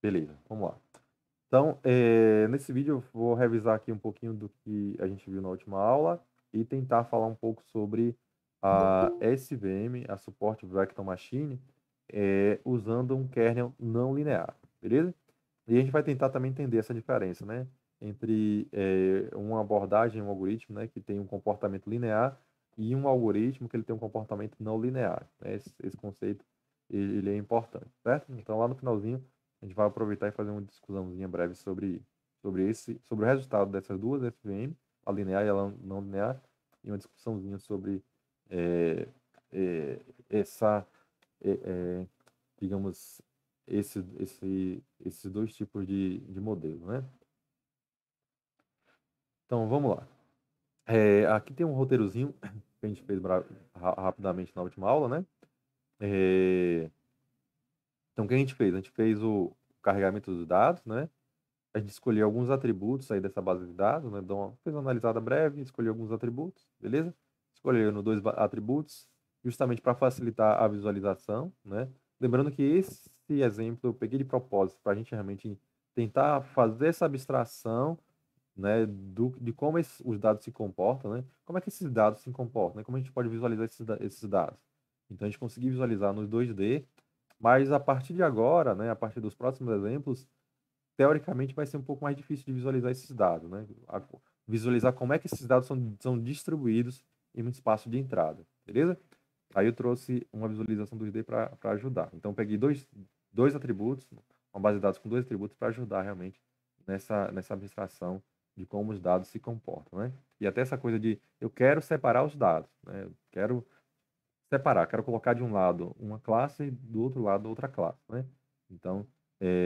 Beleza, vamos lá. Então, nesse vídeo eu vou revisar aqui um pouquinho do que a gente viu na última aula e tentar falar um pouco sobre a SVM, a Support Vector Machine, usando um kernel não linear, beleza? E a gente vai tentar também entender essa diferença, né, entre uma abordagem, um algoritmo, né, que tem um comportamento linear e um algoritmo que ele tem um comportamento não linear, né? Esse conceito ele é importante, certo? Então, lá no finalzinho, a gente vai aproveitar e fazer uma discussãozinha breve sobre o resultado dessas duas FVM, a linear e a não linear, e uma discussãozinha sobre é, é, essa, é, é, digamos, esses dois tipos de modelo, né? Então, vamos lá. Aqui tem um roteirozinho que a gente fez rapidamente na última aula, né? É, então, o que a gente fez? A gente fez o carregamento dos dados, né? A gente escolheu alguns atributos aí dessa base de dados, né? Fez uma analisada breve, escolheu alguns atributos, beleza? Escolhendo dois atributos, justamente para facilitar a visualização, né? Lembrando que esse exemplo eu peguei de propósito para a gente realmente tentar fazer essa abstração, né, de como os dados se comportam, né? Como é que esses dados se comportam, né? Como a gente pode visualizar esses dados. Então, a gente conseguiu visualizar nos 2D, mas a partir de agora, né, a partir dos próximos exemplos, teoricamente vai ser um pouco mais difícil de visualizar esses dados, né? Visualizar como é que esses dados são distribuídos em um espaço de entrada, beleza? Aí eu trouxe uma visualização 2D para ajudar. Então, eu peguei dois atributos, uma base de dados com dois atributos para ajudar realmente nessa abstração de como os dados se comportam, né? E até essa coisa de eu quero separar os dados, né? Eu quero separar, quero colocar de um lado uma classe e do outro lado outra classe, né? Então,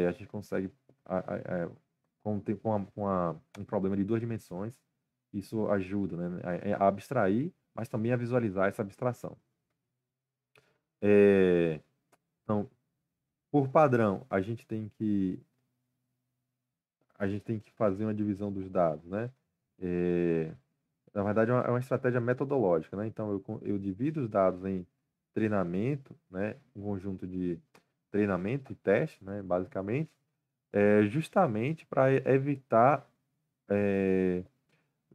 a gente consegue, um problema de duas dimensões, isso ajuda, né, a abstrair, mas também a visualizar essa abstração. É, então, por padrão, a gente tem que fazer uma divisão dos dados, né? É, Na verdade, é uma estratégia metodológica, né? Então, eu divido os dados em treinamento, né? Um conjunto de treinamento e teste, né? Basicamente, justamente para evitar, é,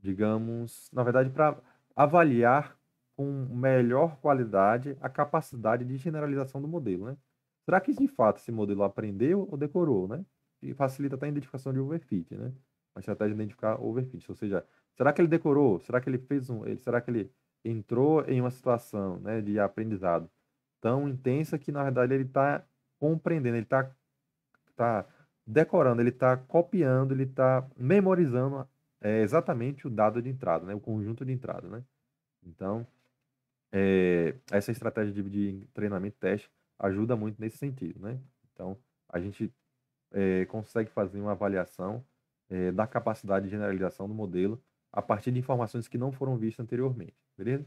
digamos, na verdade, para avaliar com melhor qualidade a capacidade de generalização do modelo, né? Será que de fato esse modelo aprendeu ou decorou, né? E facilita até a identificação de overfit, né? A estratégia de identificar overfit, ou seja, será que ele decorou? Será que ele será que ele entrou em uma situação, né, de aprendizado tão intensa que na verdade ele está compreendendo, ele está decorando, ele está copiando, ele está memorizando exatamente o dado de entrada, né? O conjunto de entrada, né? Então, essa estratégia de dividir em treinamento e teste ajuda muito nesse sentido, né? Então, a gente consegue fazer uma avaliação da capacidade de generalização do modelo a partir de informações que não foram vistas anteriormente, beleza?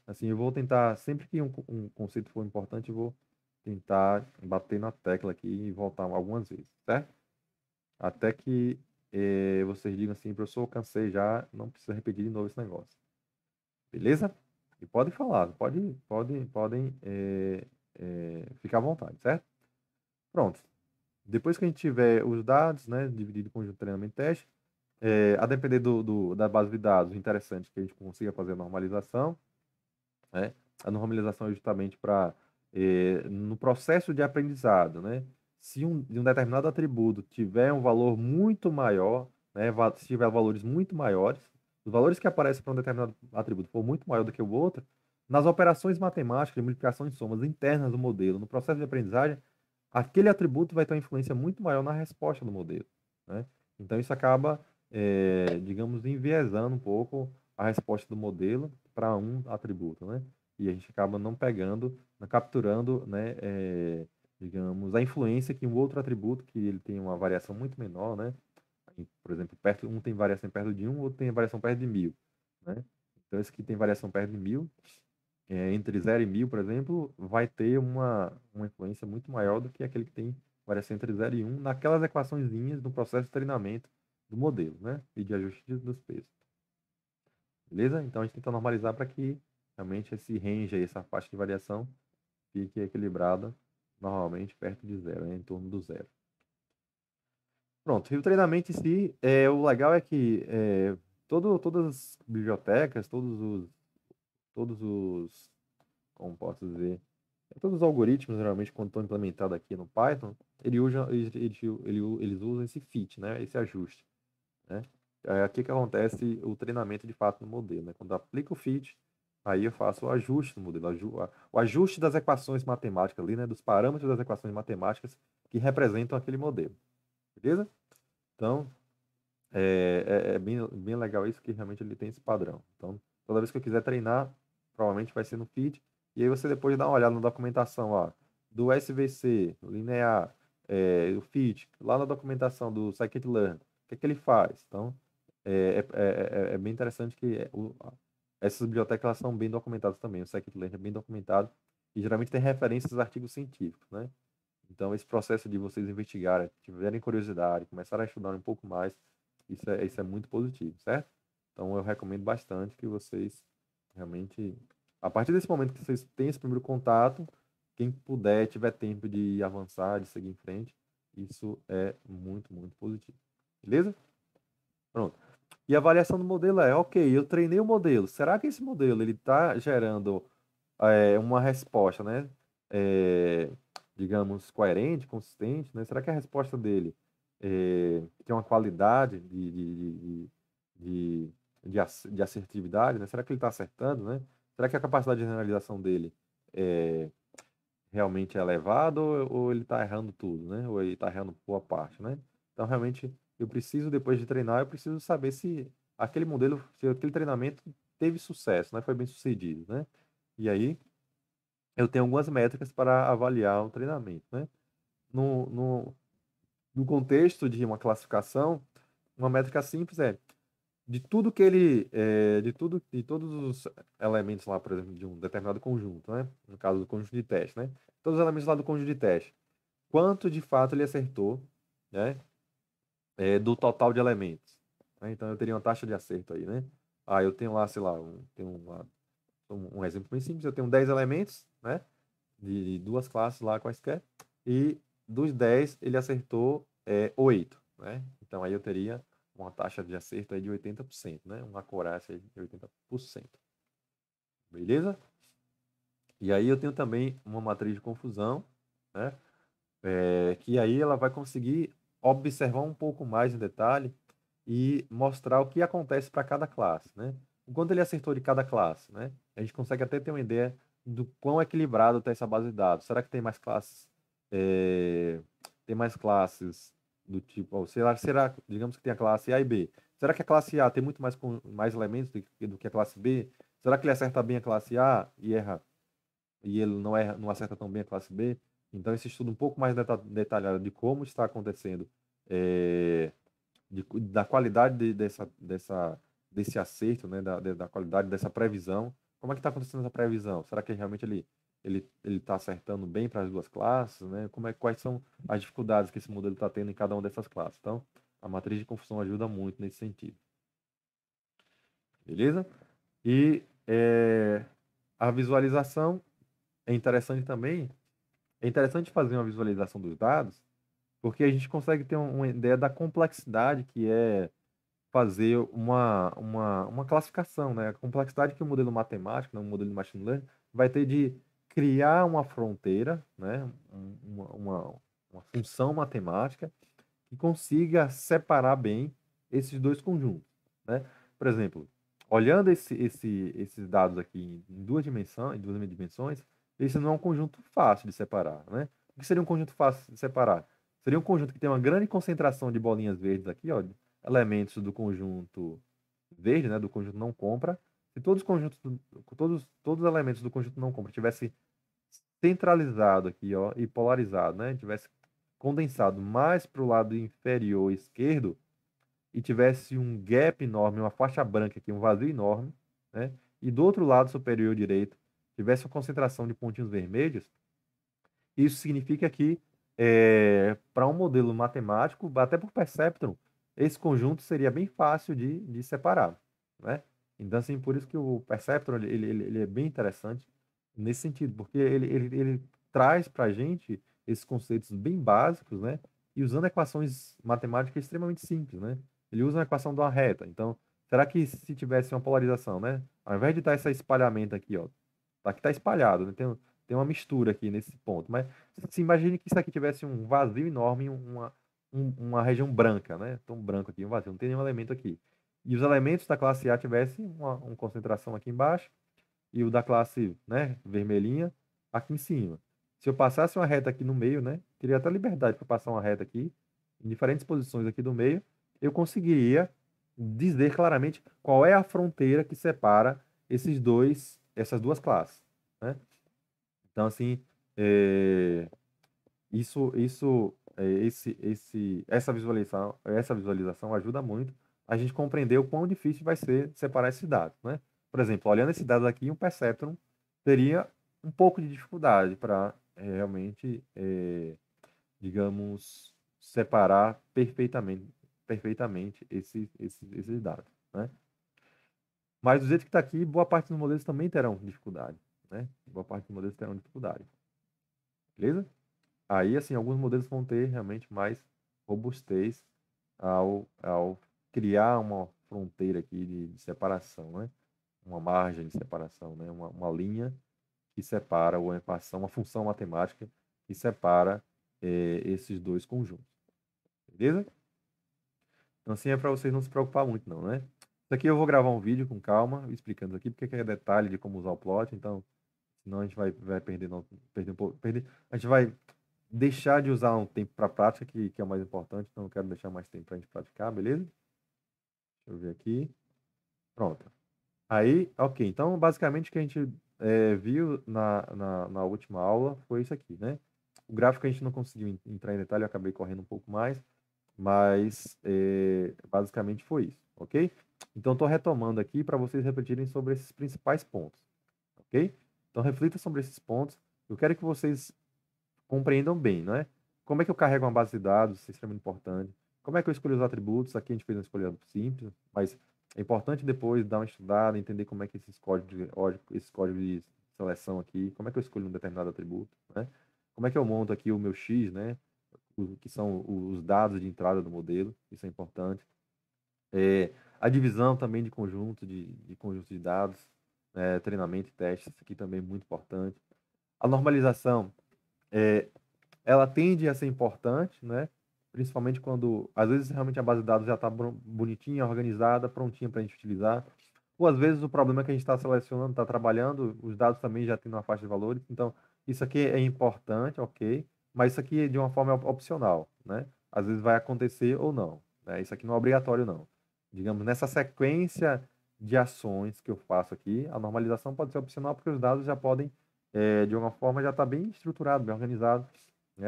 Assim, eu vou tentar, sempre que um conceito for importante, eu vou tentar bater na tecla aqui e voltar algumas vezes, certo? Até que vocês digam assim, professor, eu cansei já, não precisa repetir de novo esse negócio. Beleza? E podem falar, podem ficar à vontade, certo? Pronto. Depois que a gente tiver os dados, né, dividido em conjunto de treinamento e teste, a depender da base de dados, o interessante é que a gente consiga fazer a normalização, né? A normalização é justamente para, no processo de aprendizado, né? Se de um determinado atributo tiver um valor muito maior, né? Se tiver valores muito maiores, os valores que aparecem para um determinado atributo for muito maior do que o outro, nas operações matemáticas de multiplicação de somas internas do modelo, no processo de aprendizagem, aquele atributo vai ter uma influência muito maior na resposta do modelo, né? Então, isso acaba, digamos, enviesando um pouco a resposta do modelo para um atributo, né? E a gente acaba não pegando, não capturando, né, digamos, a influência que um outro atributo, que ele tem uma variação muito menor, né? Por exemplo, um tem variação perto de 1, o outro tem variação perto de 1000, né? Então, esse que tem variação perto de 1000, entre 0 e 1000, por exemplo, vai ter uma influência muito maior do que aquele que tem variação entre 0 e 1 naquelas equaçõezinhas do processo de treinamento do modelo, né? E de ajuste dos pesos. Beleza? Então a gente tenta normalizar para que realmente esse range aí, essa faixa de variação fique equilibrada normalmente perto de zero, né? Em torno do zero. Pronto, e o treinamento em si, o legal é que todas as bibliotecas, todos os, como posso dizer, todos os algoritmos, geralmente, quando estão implementados aqui no Python, eles usam esse fit, né? Esse ajuste, né? É aqui que acontece o treinamento de fato no modelo, né? Quando eu aplico o fit, aí eu faço o ajuste no modelo, o ajuste das equações matemáticas ali, né? Dos parâmetros das equações matemáticas que representam aquele modelo, beleza? Então, é bem legal isso, que realmente ele tem esse padrão. Então, toda vez que eu quiser treinar, provavelmente vai ser no feed. E aí você depois dá uma olhada na documentação, ó, do SVC, linear, o feed, lá na documentação do scikit-learn, o que é que ele faz? Então, é bem interessante que essas bibliotecas elas são bem documentadas também. O scikit-learn é bem documentado e geralmente tem referências a artigos científicos, né? Então, esse processo de vocês investigarem, tiverem curiosidade, começarem a estudar um pouco mais, isso é muito positivo, certo? Então, eu recomendo bastante que vocês realmente, a partir desse momento que vocês têm esse primeiro contato, quem puder, tiver tempo de avançar, de seguir em frente, isso é muito, muito positivo. Beleza? Pronto. E a avaliação do modelo ok, eu treinei o modelo. Será que esse modelo ele está gerando uma resposta, né? É, digamos, coerente, consistente, né? Será que a resposta dele tem uma qualidade de assertividade, né? Será que ele está acertando, né? Será que a capacidade de generalização dele é, realmente é elevada ou ele está errando tudo, né? Ou ele está errando boa parte, né? Então, realmente, eu preciso, depois de treinar, eu preciso saber se aquele modelo, se aquele treinamento teve sucesso, né? Foi bem sucedido, né? E aí, eu tenho algumas métricas para avaliar o treinamento, né? No, no, no contexto de uma classificação, uma métrica simples é de todos os elementos lá, por exemplo, de um determinado conjunto, né? No caso do conjunto de teste, né? Todos os elementos lá do conjunto de teste, quanto de fato ele acertou, né? Do total de elementos, né? Então eu teria uma taxa de acerto aí, né? Ah, eu tenho lá, sei lá, um exemplo bem simples, eu tenho 10 elementos, né? De duas classes lá quaisquer, e dos 10 ele acertou 8, né? Então aí eu teria uma taxa de acerto aí de 80%, né? Uma acurácia aí de 80%. Beleza? E aí eu tenho também uma matriz de confusão, né? Que aí ela vai conseguir observar um pouco mais em detalhe e mostrar o que acontece para cada classe, né? O quanto ele acertou de cada classe, né? A gente consegue até ter uma ideia do quão equilibrado está essa base de dados. Será que é, tem mais classes do tipo, ou digamos que tem a classe A e B. Será que a classe A tem muito mais elementos do que a classe B? Será que ele acerta bem a classe A e erra e ele não acerta tão bem a classe B? Então, esse estudo um pouco mais detalhado de como está acontecendo é, da qualidade desse acerto, né, da qualidade dessa previsão. Como é que está acontecendo essa previsão? Será que realmente ele está acertando bem para as duas classes, né? Quais são as dificuldades que esse modelo está tendo em cada uma dessas classes? Então, a matriz de confusão ajuda muito nesse sentido. Beleza? E a visualização é interessante também. É interessante fazer uma visualização dos dados, porque a gente consegue ter uma ideia da complexidade que é fazer uma classificação, né? A complexidade que o modelo matemático, né, o modelo de machine learning, vai ter de criar uma fronteira, né? Uma função matemática que consiga separar bem esses dois conjuntos, né? Por exemplo, olhando esses dados aqui em duas dimensões, esse não é um conjunto fácil de separar, né? O que seria um conjunto fácil de separar? Seria um conjunto que tem uma grande concentração de bolinhas verdes aqui, ó, elementos do conjunto verde, né, do conjunto não compra. Se todos os elementos do conjunto não compra tivesse centralizado aqui, ó, e polarizado, né, tivesse condensado mais para o lado inferior esquerdo e tivesse um gap enorme, uma faixa branca aqui, um vazio enorme, né, e do outro lado superior direito tivesse uma concentração de pontinhos vermelhos, isso significa que, para um modelo matemático, até por perceptron, esse conjunto seria bem fácil de separar, né? Então, assim, por isso que o perceptron ele é bem interessante nesse sentido, porque ele traz para a gente esses conceitos bem básicos, né? e usando equações matemáticas extremamente simples, né? Ele usa uma equação de uma reta. Então, será que se tivesse uma polarização, né? Ao invés de estar esse espalhamento aqui, ó, aqui está espalhado, né? Tem uma mistura aqui nesse ponto. Mas se imagine que isso aqui tivesse um vazio enorme, uma região branca, né? Então, branco aqui, um vazio, não tem nenhum elemento aqui. E os elementos da classe A tivessem uma concentração aqui embaixo e o da classe, né, vermelhinha aqui em cima. Se eu passasse uma reta aqui no meio, né, teria até liberdade para passar uma reta aqui, em diferentes posições aqui do meio, eu conseguiria dizer claramente qual é a fronteira que separa essas duas classes, né? Então, assim, é, essa visualização ajuda muito a gente compreender o quão difícil vai ser separar esses dados, né? Por exemplo, olhando esses dados aqui, um perceptron teria um pouco de dificuldade para realmente, digamos, separar perfeitamente esses dados, né? Mas do jeito que está aqui, boa parte dos modelos também terão dificuldade, né? Boa parte dos modelos terão dificuldade, beleza? Aí, assim, alguns modelos vão ter realmente mais robustez ao criar uma fronteira aqui de separação, né? Uma margem de separação, né? Uma linha que separa, ou uma equação, uma função matemática que separa esses dois conjuntos. Beleza? Então, assim, é para vocês não se preocupar muito, não, né? Isso aqui eu vou gravar um vídeo com calma, explicando aqui, porque é detalhe de como usar o plot, então, senão a gente vai perder, não, perder um pouco, a gente vai deixar de usar um tempo para prática, que é o mais importante, então eu quero deixar mais tempo para a gente praticar, beleza? Deixa eu ver aqui. Pronto. Aí, ok. Então, basicamente, o que a gente viu na última aula foi isso aqui, né? O gráfico a gente não conseguiu entrar em detalhe, eu acabei correndo um pouco mais, mas basicamente foi isso, ok? Então, estou retomando aqui para vocês repetirem sobre esses principais pontos, ok? Então, reflita sobre esses pontos. Eu quero que vocês compreendam bem, não é? Como é que eu carrego uma base de dados? Isso é extremamente importante. Como é que eu escolho os atributos? Aqui a gente fez uma escolha simples, mas é importante depois dar uma estudada, entender como é que esses códigos de seleção aqui, como é que eu escolho um determinado atributo, né? Como é que eu monto aqui o meu X, né? Que são os dados de entrada do modelo, isso é importante. A divisão também de conjunto de dados, treinamento e testes, isso aqui também é muito importante. A normalização, é, ela tende a ser importante, né? Principalmente quando, às vezes, realmente a base de dados já está bonitinha, organizada, prontinha para a gente utilizar. Ou às vezes o problema é que a gente está selecionando, está trabalhando, os dados também já têm uma faixa de valores. Então, isso aqui é importante, ok, mas isso aqui é de uma forma opcional, né? Às vezes vai acontecer ou não, né? Isso aqui não é obrigatório, não. Digamos, nessa sequência de ações que eu faço aqui, a normalização pode ser opcional porque os dados já podem, de uma forma, já estar bem estruturado, bem organizado.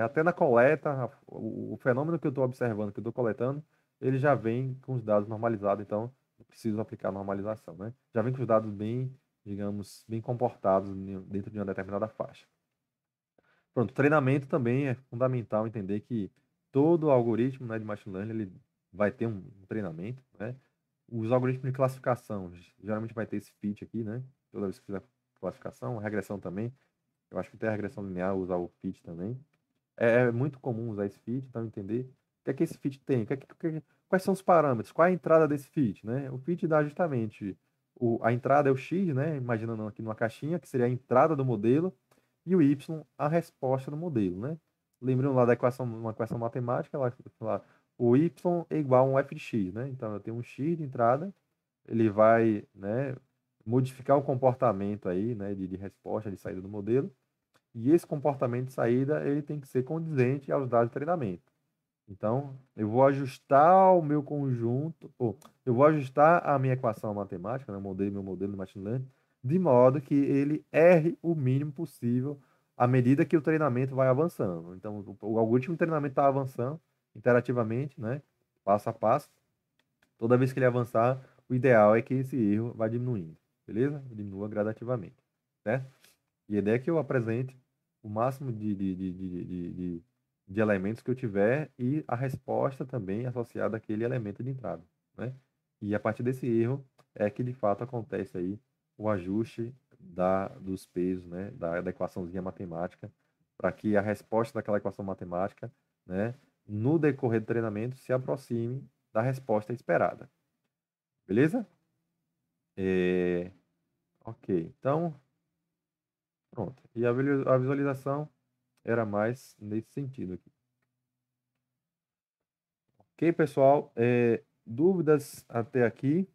Até na coleta, o fenômeno que eu estou observando, que eu estou coletando, ele já vem com os dados normalizados, então eu preciso aplicar a normalização, né? Já vem com os dados bem, digamos, bem comportados dentro de uma determinada faixa. Pronto, treinamento também é fundamental entender que todo algoritmo, né, de machine learning ele vai ter um treinamento, né? Os algoritmos de classificação geralmente vai ter esse fit aqui, né? Toda vez que fizer classificação, regressão também. Eu acho que tem a regressão linear, usar o fit também. É muito comum usar esse fit, então entender o que é que esse fit tem, quais são os parâmetros, qual é a entrada desse fit, né? O fit dá justamente a entrada é o x, né? Imaginando aqui numa caixinha, que seria a entrada do modelo, e o y, a resposta do modelo, né? Lembrando lá da equação, uma equação matemática, lá, o y é igual a um f de x, né? Então eu tenho um x de entrada, ele vai, né, modificar o comportamento aí, né, de resposta, de saída do modelo, e esse comportamento de saída, ele tem que ser condizente aos dados de treinamento. Então, eu vou ajustar o meu conjunto, ou eu vou ajustar a minha equação matemática, né, meu modelo de machine learning, de modo que ele erre o mínimo possível à medida que o treinamento vai avançando. Então, o algoritmo de treinamento está avançando interativamente, né, passo a passo. Toda vez que ele avançar, o ideal é que esse erro vá diminuindo, beleza? Diminua gradativamente, certo? E a ideia é que eu apresente o máximo de elementos que eu tiver e a resposta também associada àquele elemento de entrada, né? E a partir desse erro é que de fato acontece aí o ajuste dos pesos, né? Da equaçãozinha matemática, para que a resposta daquela equação matemática, né? no decorrer do treinamento, se aproxime da resposta esperada. Beleza? Ok, então, pronto. E a visualização era mais nesse sentido aqui. Ok, pessoal? Dúvidas até aqui?